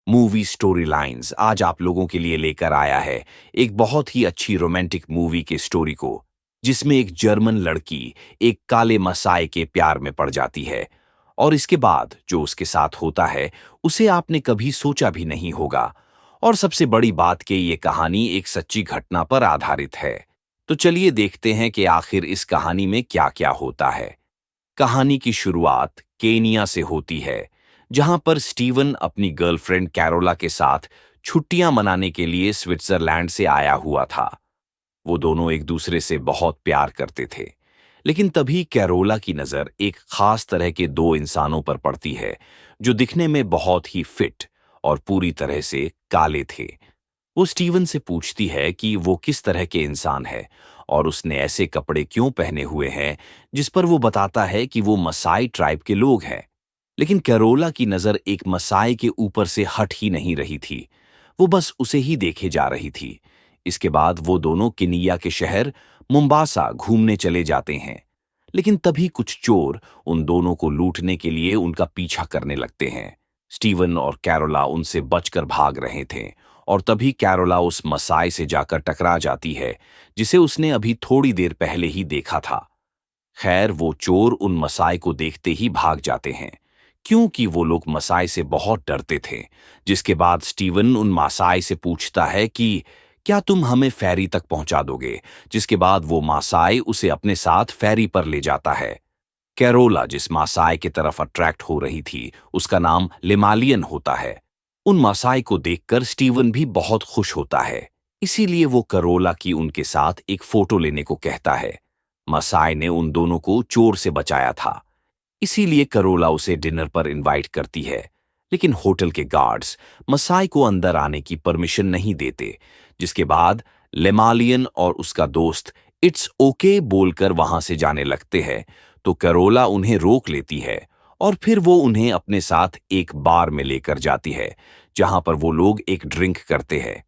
Movie story lines आज आप लोगों के लिए लेकर आया है एक बहुत ही अच्छी रोमांटिक मूवी के स्टोरी को, जिसमें एक जर्मन लड़की एक काले मसाए के प्यार में पड़ जाती है और इसके बाद जो उसके साथ होता है उसे आपने कभी सोचा भी नहीं होगा। और सबसे बड़ी बात कि ये कहानी एक सच्ची घटना पर आधारित है। तो चलिए देखते हैं कि आखिर इस कहानी में क्या-क्या होता है। कहानी की शुरुआत केनिया से होती है, जहां पर स्टीवन अपनी गर्लफ्रेंड कैरोला के साथ छुट्टियां मनाने के लिए स्विट्जरलैंड से आया हुआ था। वो दोनों एक दूसरे से बहुत प्यार करते थे, लेकिन तभी कैरोला की नज़र एक खास तरह के दो इंसानों पर पड़ती है, जो दिखने में बहुत ही फिट और पूरी तरह से काले थे। वो स्टीवन से पूछती है कि वो किस तरह के इंसान है और उसने ऐसे कपड़े क्यों पहने हुए हैं, जिस पर वो बताता है कि वो मसाई ट्राइब के लोग हैं। लेकिन कैरोला की नज़र एक मसाई के ऊपर से हट ही नहीं रही थी, वो बस उसे ही देखे जा रही थी। इसके बाद वो दोनों किनिया के शहर मुम्बासा घूमने चले जाते हैं, लेकिन तभी कुछ चोर उन दोनों को लूटने के लिए उनका पीछा करने लगते हैं। स्टीवन और कैरोला उनसे बचकर भाग रहे थे और तभी कैरोला उस मसाई से जाकर टकरा जाती है, जिसे उसने अभी थोड़ी देर पहले ही देखा था। खैर वो चोर उन मसाई को देखते ही भाग जाते हैं, क्योंकि वो लोग मसाई से बहुत डरते थे। जिसके बाद स्टीवन उन मासाई से पूछता है कि क्या तुम हमें फेरी तक पहुंचा दोगे। जिसके बाद वो मासाई उसे अपने साथ फेरी पर ले जाता है। कैरोला जिस मासाई की तरफ अट्रैक्ट हो रही थी, उसका नाम लिमालियन होता है। उन मासाई को देखकर स्टीवन भी बहुत खुश होता है, इसीलिए वो कैरोला की उनके साथ एक फोटो लेने को कहता है। मसाई ने उन दोनों को चोर से बचाया था, इसीलिए कैरोला उसे डिनर पर इनवाइट करती है। लेकिन होटल के गार्ड्स मसाई को अंदर आने की परमिशन नहीं देते। जिसके बाद लेमालियन और उसका दोस्त इट्स ओके बोलकर वहां से जाने लगते हैं, तो कैरोला उन्हें रोक लेती है और फिर वो उन्हें अपने साथ एक बार में लेकर जाती है, जहां पर वो लोग एक ड्रिंक करते हैं।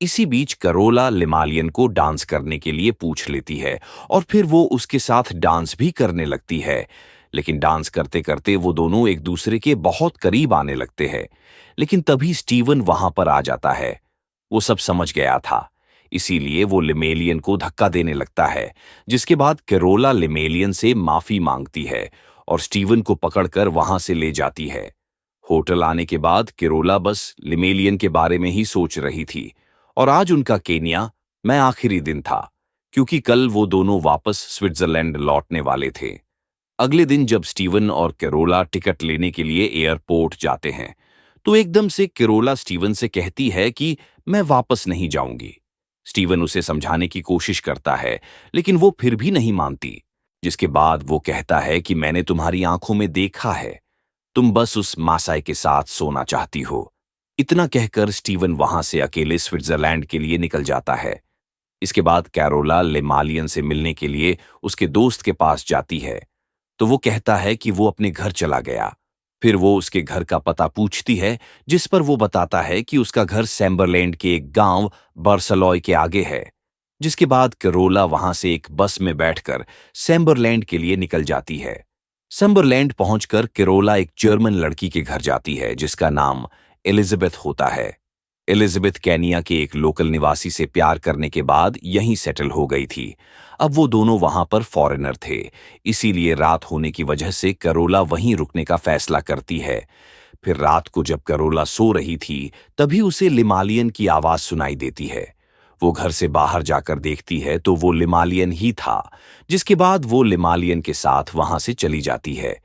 इसी बीच कैरोला लिमालियन को डांस करने के लिए पूछ लेती है और फिर वो उसके साथ डांस भी करने लगती है। लेकिन डांस करते करते वो दोनों एक दूसरे के बहुत करीब आने लगते हैं। लेकिन तभी स्टीवन वहां पर आ जाता है। वो सब समझ गया था, इसीलिए वो लिमेलियन को धक्का देने लगता है। जिसके बाद कैरोला लिमेलियन से माफी मांगती है और स्टीवन को पकड़कर वहां से ले जाती है। होटल आने के बाद कैरोला बस लिमेलियन के बारे में ही सोच रही थी और आज उनका केन्या में आखिरी दिन था, क्योंकि कल वो दोनों वापस स्विट्जरलैंड लौटने वाले थे। अगले दिन जब स्टीवन और कैरोला टिकट लेने के लिए एयरपोर्ट जाते हैं, तो एकदम से कैरोला स्टीवन से कहती है कि मैं वापस नहीं जाऊंगी। स्टीवन उसे समझाने की कोशिश करता है, लेकिन वो फिर भी नहीं मानती। जिसके बाद वो कहता है कि मैंने तुम्हारी आंखों में देखा है, तुम बस उस मासाई के साथ सोना चाहती हो। इतना कहकर स्टीवन वहां से अकेले स्विट्जरलैंड के लिए निकल जाता है। इसके बाद कैरोला लेमालियन से मिलने के लिए उसके दोस्त के पास जाती है, तो वो कहता है कि वो अपने घर चला गया। फिर वो उसके घर का पता पूछती है, जिस पर वो बताता है कि उसका घर सैम्बरलैंड के एक गांव बार्सलॉय के आगे है। जिसके बाद कैरोला वहां से एक बस में बैठकर सैम्बरलैंड के लिए निकल जाती है। सैम्बरलैंड पहुंचकर कैरोला एक जर्मन लड़की के घर जाती है, जिसका नाम एलिजाबेथ होता है। एलिजाबेथ केनिया के एक लोकल निवासी से प्यार करने के बाद यहीं सेटल हो गई थी। अब वो दोनों वहां पर फॉरेनर थे, इसीलिए रात होने की वजह से कैरोला वहीं रुकने का फैसला करती है। फिर रात को जब कैरोला सो रही थी, तभी उसे लिमालियन की आवाज सुनाई देती है। वो घर से बाहर जाकर देखती है तो वो लिमालियन ही था। जिसके बाद वो लिमालियन के साथ वहां से चली जाती है।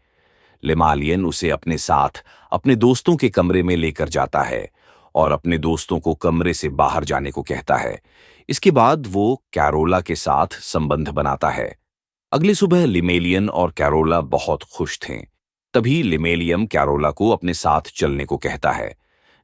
लिमालियन उसे अपने साथ अपने दोस्तों के कमरे में लेकर जाता है और अपने दोस्तों को कमरे से बाहर जाने को कहता है। इसके बाद वो कैरोला के साथ संबंध बनाता है। अगली सुबह लिमेलियन और कैरोला बहुत खुश थे। तभी लिमेलियम कैरोला को अपने साथ चलने को कहता है।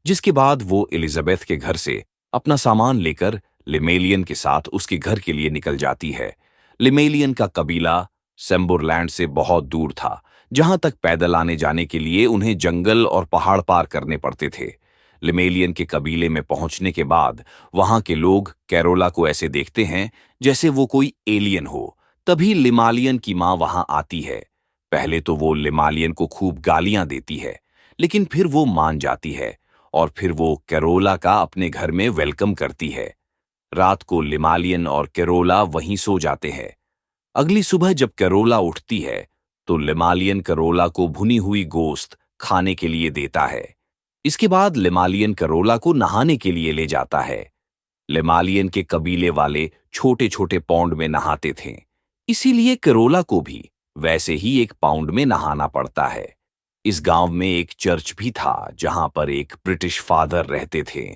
जिसके बाद वो एलिजाबेथ के घर से अपना सामान लेकर लिमेलियन के साथ उसके घर के लिए निकल जाती है। लिमेलियन का कबीला सेम्बुरलैंड से बहुत दूर था, जहां तक पैदल आने जाने के लिए उन्हें जंगल और पहाड़ पार करने पड़ते थे। लिमेलियन के कबीले में पहुंचने के बाद वहां के लोग कैरोला को ऐसे देखते हैं जैसे वो कोई एलियन हो। तभी लिमालियन की मां वहां आती है। पहले तो वो लिमालियन को खूब गालियां देती है, लेकिन फिर वो मान जाती है और फिर वो कैरोला का अपने घर में वेलकम करती है। रात को लिमालियन और कैरोला वहीं सो जाते हैं। अगली सुबह जब कैरोला उठती है तो लिमालियन कैरोला को भुनी हुई गोश्त खाने के लिए देता है। इसके बाद लिमालियन कैरोला को नहाने के लिए ले जाता है। लिमालियन के कबीले वाले छोटे छोटे पौंड में नहाते थे, इसीलिए कैरोला को भी वैसे ही एक पाउंड में नहाना पड़ता है। इस गांव में एक चर्च भी था जहां पर एक ब्रिटिश फादर रहते थे।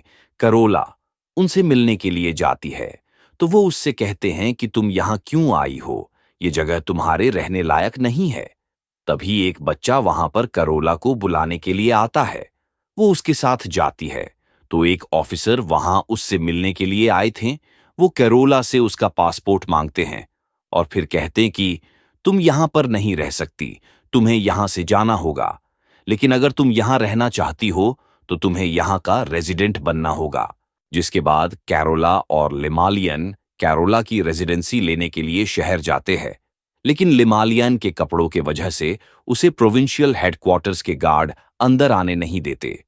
कैरोला उनसे मिलने के लिए जाती है तो वो उससे कहते हैं कि तुम यहां क्यों आई हो, ये जगह तुम्हारे रहने लायक नहीं है। तभी एक बच्चा वहां पर कैरोला को बुलाने के लिए आता है। वो उसके साथ जाती है तो एक ऑफिसर वहां उससे मिलने के लिए आए थे। वो कैरोला से उसका पासपोर्ट मांगते हैं और फिर कहते हैं कि तुम यहां पर नहीं रह सकती, तुम्हें यहां से जाना होगा। लेकिन अगर तुम यहां रहना चाहती हो तो तुम्हें यहां का रेजिडेंट बनना होगा। जिसके बाद कैरोला और लिमालियन कैरोला की रेजिडेंसी लेने के लिए शहर जाते हैं। लेकिन लिमालियन के कपड़ों के वजह से उसे प्रोविंशियल हेडक्वार्टर्स के गार्ड अंदर आने नहीं देते।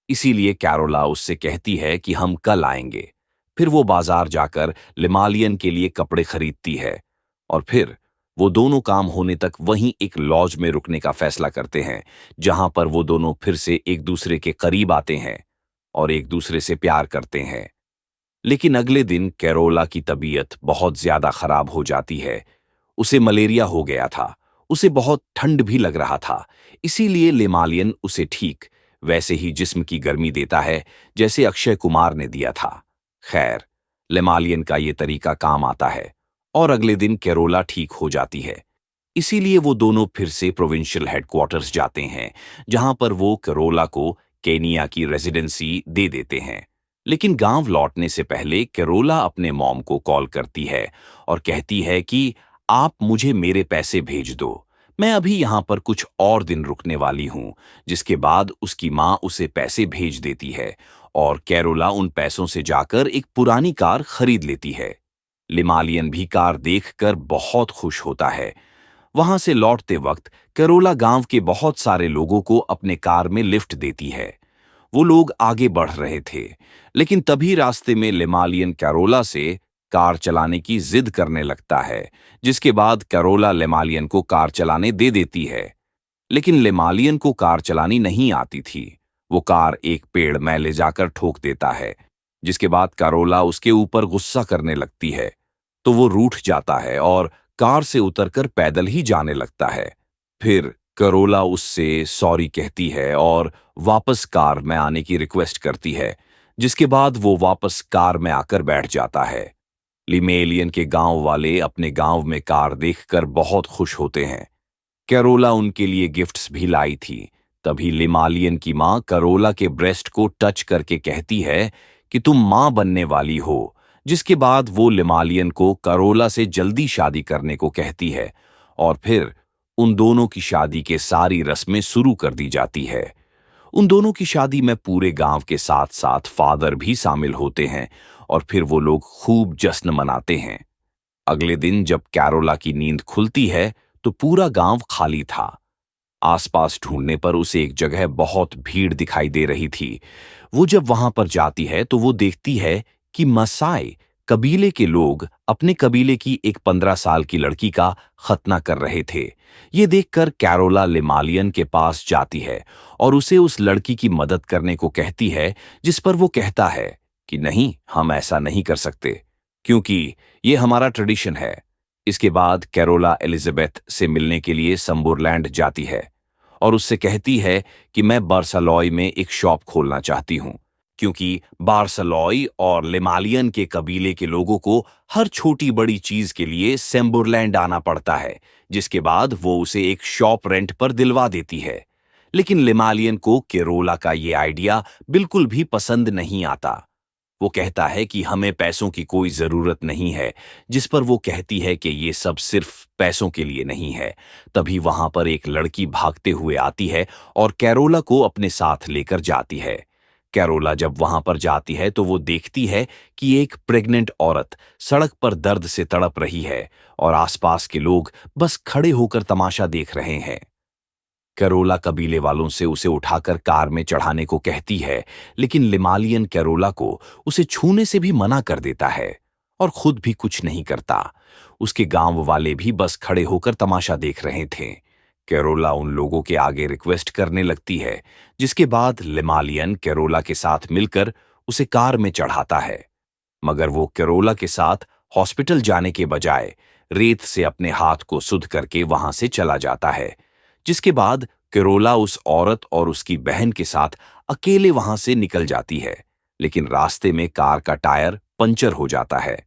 इसीलिए कैरोला उससे कहती है कि हम कल आएंगे। फिर वो बाजार जाकर लिमालियन के लिए कपड़े खरीदती है और फिर वो दोनों काम होने तक वहीं एक लॉज में रुकने का फैसला करते हैं, जहां पर वो दोनों फिर से एक दूसरे के करीब आते हैं और एक दूसरे से प्यार करते हैं। लेकिन अगले दिन कैरोला की तबीयत बहुत ज्यादा खराब हो जाती है। उसे मलेरिया हो गया था। उसे बहुत ठंड भी लग रहा था। इसीलिए लिमालियन उसे ठीक वैसे ही जिस्म की गर्मी देता है जैसे अक्षय कुमार ने दिया था। खैर, लिमालियन का ये तरीका काम आता है और अगले दिन कैरोला ठीक हो जाती है। इसीलिए वो दोनों फिर से प्रोविंशियल हेडक्वार्टर्स जाते हैं, जहां पर वो कैरोला को केनिया की रेजिडेंसी दे देते हैं। लेकिन गांव लौटने से पहले कैरोला अपने मॉम को कॉल करती है और कहती है कि आप मुझे मेरे पैसे भेज दो, मैं अभी यहां पर कुछ और दिन रुकने वाली हूं। जिसके बाद उसकी मां उसे पैसे भेज देती है और कैरोला उन पैसों से जाकर एक पुरानी कार खरीद लेती है। लिमालियन भी कार देखकर बहुत खुश होता है। वहां से लौटते वक्त कैरोला गांव के बहुत सारे लोगों को अपने कार में लिफ्ट देती है। वो लोग आगे बढ़ रहे थे, लेकिन तभी रास्ते में लिमालियन कैरोला से कार चलाने की जिद करने लगता है। जिसके बाद कैरोला लिमालियन को कार चलाने दे देती है। लेकिन लिमालियन को कार चलानी नहीं आती थी। वो कार एक पेड़ में ले जाकर ठोक देता है। जिसके बाद कैरोला उसके ऊपर गुस्सा करने लगती है तो वो रूठ जाता है और कार से उतरकर पैदल ही जाने लगता है। फिर कैरोला उससे सॉरी कहती है और वापस कार में आने की रिक्वेस्ट करती है। जिसके बाद वो वापस कार में आकर बैठ जाता है। लिमेलियन के गांव वाले अपने गांव में कार देखकर बहुत खुश होते हैं। कैरोला उनके लिए गिफ्ट्स भी लाई थी। तभी लिमालियन की मां कैरोला के ब्रेस्ट को टच करके कहती है कि तुम मां बनने वाली हो। जिसके बाद वो लिमालियन को कैरोला से जल्दी शादी करने को कहती है और फिर उन दोनों की शादी के सारी रस्में शुरू कर दी जाती है। उन दोनों की शादी में पूरे गांव के साथ साथ फादर भी शामिल होते हैं और फिर वो लोग खूब जश्न मनाते हैं। अगले दिन जब कैरोला की नींद खुलती है तो पूरा गांव खाली था। आसपास ढूंढने पर उसे एक जगह बहुत भीड़ दिखाई दे रही थी। वो जब वहां पर जाती है तो वो देखती है कि मसाई कबीले के लोग अपने कबीले की एक 15 साल की लड़की का खतना कर रहे थे। ये देखकर कैरोला लिमालियन के पास जाती है और उसे उस लड़की की मदद करने को कहती है। जिस पर वो कहता है कि नहीं, हम ऐसा नहीं कर सकते क्योंकि ये हमारा ट्रेडिशन है। इसके बाद कैरोला एलिजाबेथ से मिलने के लिए संबुरलैंड जाती है और उससे कहती है कि मैं बार्सालॉय में एक शॉप खोलना चाहती हूं, क्योंकि बार्सालॉय और लिमालियन के कबीले के लोगों को हर छोटी बड़ी चीज के लिए सेम्बुरलैंड आना पड़ता है। जिसके बाद वो उसे एक शॉप रेंट पर दिलवा देती है। लेकिन लिमालियन को कैरोला का ये आइडिया बिल्कुल भी पसंद नहीं आता। वो कहता है कि हमें पैसों की कोई जरूरत नहीं है। जिस पर वो कहती है कि ये सब सिर्फ पैसों के लिए नहीं है। तभी वहां पर एक लड़की भागते हुए आती है और कैरोला को अपने साथ लेकर जाती है। कैरोला जब वहां पर जाती है तो वो देखती है कि एक प्रेग्नेंट औरत सड़क पर दर्द से तड़प रही है और आसपास के लोग बस खड़े होकर तमाशा देख रहे हैं। कैरोला कबीले वालों से उसे उठाकर कार में चढ़ाने को कहती है, लेकिन लिमालियन कैरोला को उसे छूने से भी मना कर देता है और खुद भी कुछ नहीं करता। उसके गांव वाले भी बस खड़े होकर तमाशा देख रहे थे। कैरोला उन लोगों के आगे रिक्वेस्ट करने लगती है, जिसके बाद लिमालियन कैरोला के साथ मिलकर उसे कार में चढ़ाता है। मगर वो कैरोला के साथ हॉस्पिटल जाने के बजाय रेत से अपने हाथ को सुध करके वहां से चला जाता है, जिसके बाद कैरोला उस औरत और उसकी बहन के साथ अकेले वहां से निकल जाती है। लेकिन रास्ते में कार का टायर पंचर हो जाता है।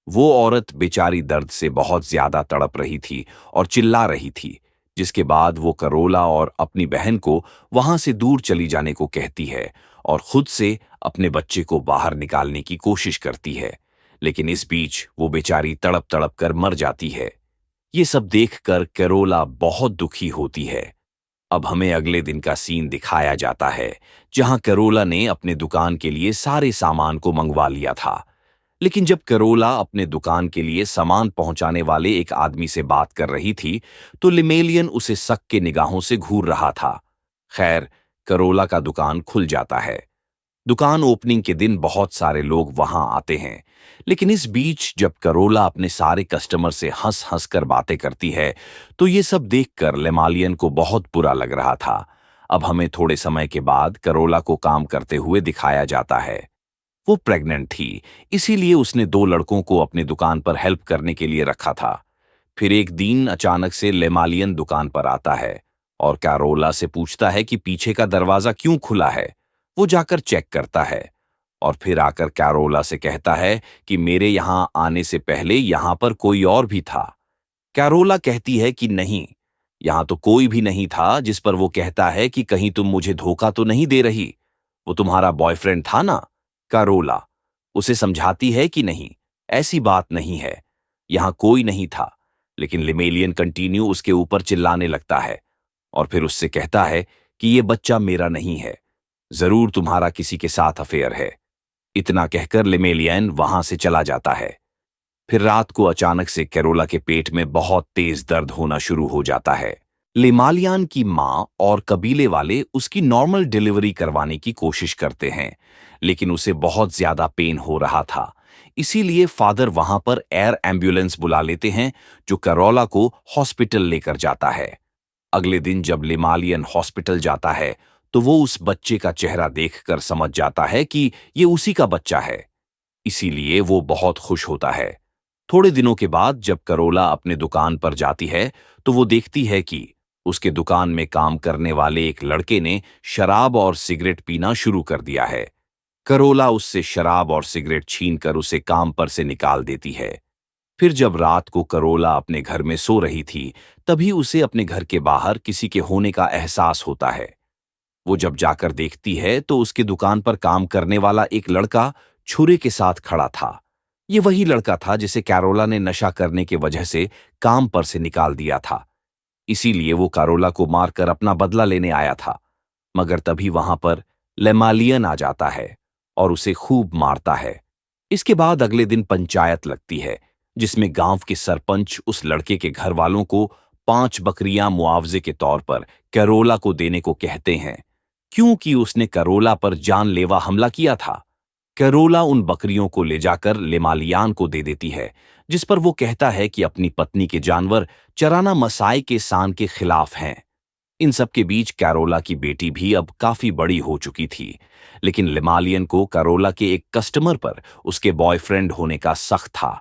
वो औरत बेचारी दर्द से बहुत ज्यादा तड़प रही थी और चिल्ला रही थी, जिसके बाद वो कैरोला और अपनी बहन को वहां से दूर चली जाने को कहती है और खुद से अपने बच्चे को बाहर निकालने की कोशिश करती है। लेकिन इस बीच वो बेचारी तड़प तड़प कर मर जाती है। ये सब देखकर कैरोला बहुत दुखी होती है। अब हमें अगले दिन का सीन दिखाया जाता है, जहां कैरोला ने अपने दुकान के लिए सारे सामान को मंगवा लिया था। लेकिन जब कैरोला अपने दुकान के लिए सामान पहुंचाने वाले एक आदमी से बात कर रही थी, तो लिमेलियन उसे शक के निगाहों से घूर रहा था। खैर, कैरोला का दुकान खुल जाता है। दुकान ओपनिंग के दिन बहुत सारे लोग वहां आते हैं। लेकिन इस बीच जब कैरोला अपने सारे कस्टमर से हंस हंस कर बातें करती है, तो ये सब देखकर लिमालियन को बहुत बुरा लग रहा था। अब हमें थोड़े समय के बाद कैरोला को काम करते हुए दिखाया जाता है। वो प्रेग्नेंट थी, इसीलिए उसने दो लड़कों को अपनी दुकान पर हेल्प करने के लिए रखा था। फिर एक दिन अचानक से लिमालियन दुकान पर आता है और कैरोला से पूछता है कि पीछे का दरवाजा क्यों खुला है। वो जाकर चेक करता है और फिर आकर कैरोला से कहता है कि मेरे यहां आने से पहले यहां पर कोई और भी था। कैरोला कहती है कि नहीं, यहां तो कोई भी नहीं था, जिस पर वो कहता है कि कहीं तुम मुझे धोखा तो नहीं दे रही। वो तुम्हारा बॉयफ्रेंड था ना? कैरोला उसे समझाती है कि नहीं, ऐसी बात नहीं है, यहां कोई नहीं था। लेकिन लिमेलियन कंटिन्यू उसके ऊपर चिल्लाने लगता है और फिर उससे कहता है कि ये बच्चा मेरा नहीं है, जरूर तुम्हारा किसी के साथ अफेयर है। इतना कहकर लिमेलियन वहां से चला जाता है। फिर रात को अचानक से कैरोला के पेट में बहुत तेज दर्द होना शुरू हो जाता है। लिमालियन की मां और कबीले वाले उसकी नॉर्मल डिलीवरी करवाने की कोशिश करते हैं, लेकिन उसे बहुत ज्यादा पेन हो रहा था। इसीलिए फादर वहां पर एयर एम्बुलेंस बुला लेते हैं, जो कैरोला को हॉस्पिटल लेकर जाता है। अगले दिन जब लिमालियन हॉस्पिटल जाता है, तो वो उस बच्चे का चेहरा देखकर समझ जाता है कि ये उसी का बच्चा है। इसीलिए वो बहुत खुश होता है। थोड़े दिनों के बाद जब कैरोला अपने दुकान पर जाती है, तो वो देखती है कि उसके दुकान में काम करने वाले एक लड़के ने शराब और सिगरेट पीना शुरू कर दिया है। कैरोला उससे शराब और सिगरेट छीनकर उसे काम पर से निकाल देती है। फिर जब रात को कैरोला अपने घर में सो रही थी, तभी उसे अपने घर के बाहर किसी के होने का एहसास होता है। वो जब जाकर देखती है, तो उसकी दुकान पर काम करने वाला एक लड़का छुरे के साथ खड़ा था। ये वही लड़का था जिसे कैरोला ने नशा करने की वजह से काम पर से निकाल दिया था। इसीलिए वो कैरोला को मारकर अपना बदला लेने आया था। मगर तभी वहां पर लिमालियन आ जाता है और उसे खूब मारता है। इसके बाद अगले दिन पंचायत लगती है, जिसमें गांव के सरपंच उस लड़के के घर वालों को 5 बकरियां मुआवजे के तौर पर कैरोला को देने को कहते हैं, क्योंकि उसने कैरोला पर जानलेवा हमला किया था। कैरोला उन बकरियों को ले जाकर लिमालियन को दे देती है, जिस पर वो कहता है कि अपनी पत्नी के जानवर चराना मसाई के सान के खिलाफ हैं। इन सब के बीच कैरोला की बेटी भी अब काफी बड़ी हो चुकी थी, लेकिन लिमालियन को कैरोला के एक कस्टमर पर उसके बॉयफ्रेंड होने का शक था,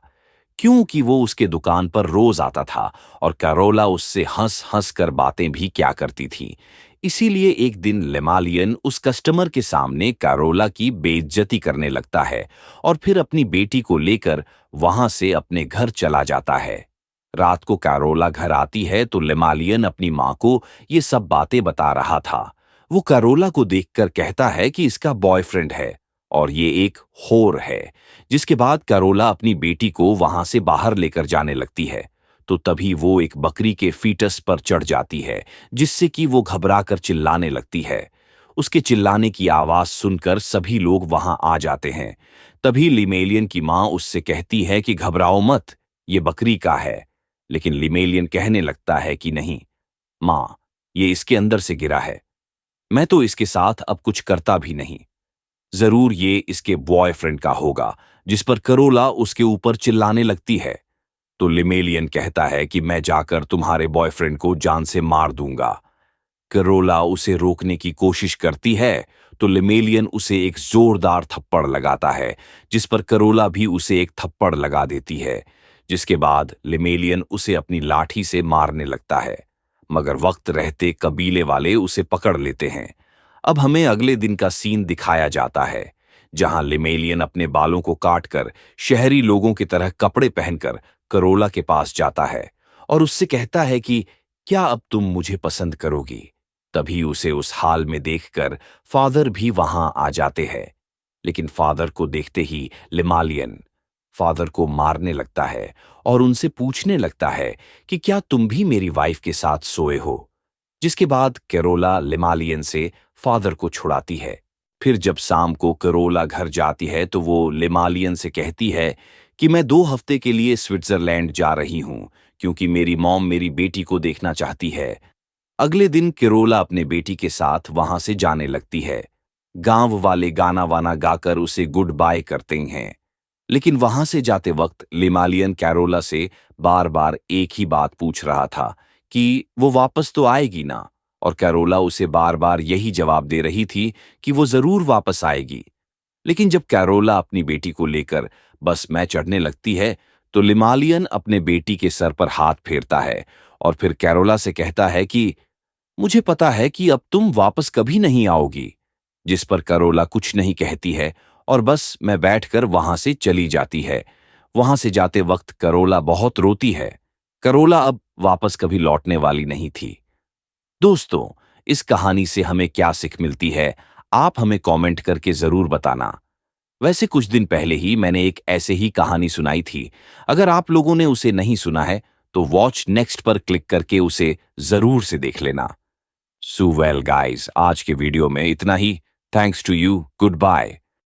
क्योंकि वो उसके दुकान पर रोज आता था और कैरोला उससे हंस हंस कर बातें भी क्या करती थी। इसीलिए एक दिन लिमालियन उस कस्टमर के सामने कैरोला की बेइज्जती करने लगता है और फिर अपनी बेटी को लेकर वहां से अपने घर चला जाता है। रात को कैरोला घर आती है, तो लिमालियन अपनी मां को ये सब बातें बता रहा था। वो कैरोला को देखकर कहता है कि इसका बॉयफ्रेंड है और ये एक होर है। जिसके बाद कैरोला अपनी बेटी को वहां से बाहर लेकर जाने लगती है, तो तभी वो एक बकरी के फीटस पर चढ़ जाती है, जिससे कि वो घबराकर चिल्लाने लगती है। उसके चिल्लाने की आवाज सुनकर सभी लोग वहां आ जाते हैं। तभी लिमेलियन की मां उससे कहती है कि घबराओ मत, ये बकरी का है। लेकिन लिमेलियन कहने लगता है कि नहीं मां, ये इसके अंदर से गिरा है। मैं तो इसके साथ अब कुछ करता भी नहीं। जरूर ये इसके बॉयफ्रेंड का होगा, जिस पर करोला उसके ऊपर चिल्लाने लगती है। तो लिमेलियन कहता है कि मैं जाकर तुम्हारे बॉयफ्रेंड को जान से मार दूंगा। करोला उसे रोकने की कोशिश करती है, तो लिमेलियन उसे एक जोरदार थप्पड़ लगाता है, जिस पर करोला भी उसे एक थप्पड़ लगा देती है। जिसके बाद लिमेलियन उसे अपनी लाठी से मारने लगता है, मगर वक्त रहते कबीले वाले उसे पकड़ लेते हैं। अब हमें अगले दिन का सीन दिखाया जाता है, जहां लिमेलियन अपने बालों को काटकर शहरी लोगों की तरह कपड़े पहनकर करोला के पास जाता है और उससे कहता है कि क्या अब तुम मुझे पसंद करोगी। तभी उसे उस हाल में देखकर फादर भी वहां आ जाते हैं। लेकिन फादर को देखते ही लिमालियन फादर को मारने लगता है और उनसे पूछने लगता है कि क्या तुम भी मेरी वाइफ के साथ सोए हो। जिसके बाद कैरोला लिमालियन से फादर को छुड़ाती है। फिर जब शाम को कैरोला घर जाती है तो वो लिमालियन से कहती है कि मैं 2 हफ्ते के लिए स्विट्जरलैंड जा रही हूं, क्योंकि मेरी मॉम मेरी बेटी को देखना चाहती है। अगले दिन कैरोला अपने बेटी के साथ वहां से जाने लगती है। गांव वाले गाना वाना गाकर उसे गुड बाय करते हैं। लेकिन वहां से जाते वक्त लिमालियन कैरोला से बार बार एक ही बात पूछ रहा था कि वो वापस तो आएगी ना, और कैरोला उसे बार बार यही जवाब दे रही थी कि वो जरूर वापस आएगी। लेकिन जब कैरोला अपनी बेटी को लेकर बस में चढ़ने लगती है, तो लिमालियन अपने बेटी के सर पर हाथ फेरता है और फिर कैरोला से कहता है कि मुझे पता है कि अब तुम वापस कभी नहीं आओगी। जिस पर कैरोला कुछ नहीं कहती है और बस मैं बैठकर वहां से चली जाती है। वहां से जाते वक्त कैरोला बहुत रोती है। कैरोला अब वापस कभी लौटने वाली नहीं थी। दोस्तों, इस कहानी से हमें क्या सीख मिलती है, आप हमें कमेंट करके जरूर बताना। वैसे कुछ दिन पहले ही मैंने एक ऐसे ही कहानी सुनाई थी। अगर आप लोगों ने उसे नहीं सुना है तो वॉच नेक्स्ट पर क्लिक करके उसे जरूर से देख लेना। सो वेल गाइस, आज के वीडियो में इतना ही। Thanks to you, good bye.